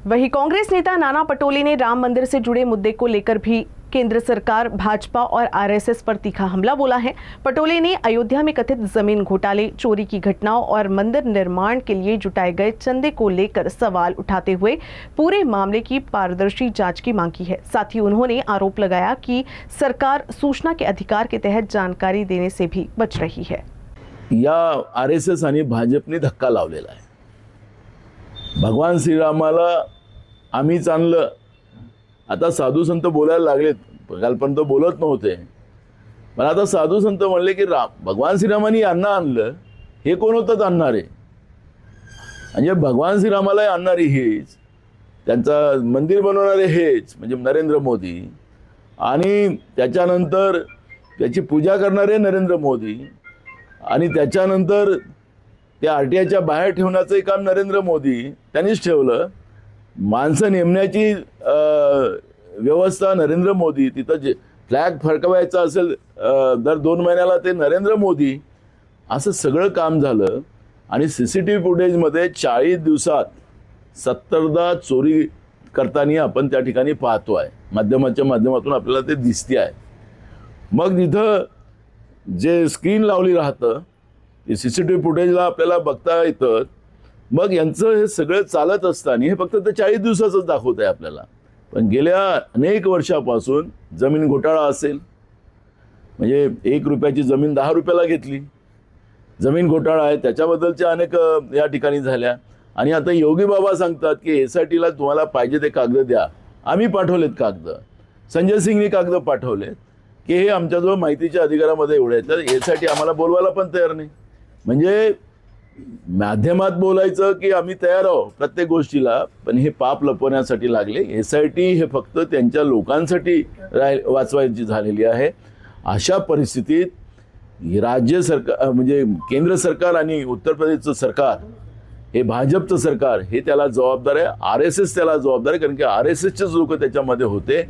वहीं कांग्रेस नेता नाना पटोले ने राम मंदिर से जुड़े मुद्दे को लेकर भी केंद्र सरकार, भाजपा और आरएसएस पर तीखा हमला बोला है। पटोले ने अयोध्या में कथित जमीन घोटाले, चोरी की घटनाओं और मंदिर निर्माण के लिए जुटाए गए चंदे को लेकर सवाल उठाते हुए पूरे मामले की पारदर्शी जांच की मांग की है। साथ ही उन्होंने आरोप लगाया कि सरकार सूचना के अधिकार के तहत जानकारी देने से भी बच रही है। या आरएसएस आणि भाजपने धक्का लावलेला आहे। भगवान श्रीरामाला आम्हीच आणलं। आता साधू संत बोलायला लागलेत, कालपर्यंत बोलत नव्हते, पण आता साधू संत म्हणले की भगवान श्रीरामांनी यांना आणलं, हे कोण होतात आणणारे? म्हणजे भगवान श्रीरामाला आणणारी हेच, त्यांचा मंदिर बनवणारे हेच म्हणजे नरेंद्र मोदी, आणि त्याच्यानंतर त्याची पूजा करणारे नरेंद्र मोदी, आणि त्याच्यानंतर ते आरटीआयच्या बाहेर ठेवण्याचं काम नरेंद्र मोदी त्यांनीच ठेवलं। माणसं नेमण्याची व्यवस्था नरेंद्र मोदी, तिथं जे फ्लॅग फडकवायचा असेल दर 2 महिन्याला ते नरेंद्र मोदी, असं सगळं काम झालं। आणि सीसीटीव्ही फुटेजमध्ये 40 दिवसात 70दा चोरी करताना आपण त्या ठिकाणी पाहतो आहे। माध्यमाच्या माध्यमातून आपल्याला ते दिसते आहे। मग तिथं जे स्क्रीन लावली राहतं ते सीसीटीव्ही फुटेजला आपल्याला बघता येतं। मग यांचं हे सगळं चालत असताना हे फक्त ते 40 दिवसाचंच दाखवत आहे आपल्याला, पण गेल्या अनेक वर्षापासून जमीन घोटाळा असेल, म्हणजे 1 रुपयाची जमीन 10 रुपयाला घेतली, जमीन घोटाळा आहे, त्याच्याबद्दलच्या अनेक या ठिकाणी झाल्या। आणि आता योगी बाबा सांगतात की एसआयटीला तुम्हाला पाहिजे ते कागद द्या। आम्ही पाठवलेत कागद, संजय सिंगनी कागद पाठवलेत की हे आमच्याजवळ माहितीच्या अधिकारामध्ये एवढे आहेत, तर एसआयटी आम्हाला बोलवायला पण तयार नाही। म्हणजे माध्यमात बोलायचं की आम्ही तयार आहोत प्रत्येक गोष्टीला, पण हे पाप लपवण्यासाठी लागले। एसआयटी हे फक्त त्यांच्या लोकांसाठी वाचवायची झालेली आहे। अशा परिस्थितीत राज्य सरकार म्हणजे केंद्र सरकार आणि उत्तर प्रदेशचं सरकार, हे भाजपचं सरकार, हे त्याला जबाबदार आहे। आरएसएस त्याला जबाबदार आहे, कारण की आरएसएसचेच लोक त्याच्यामध्ये होते।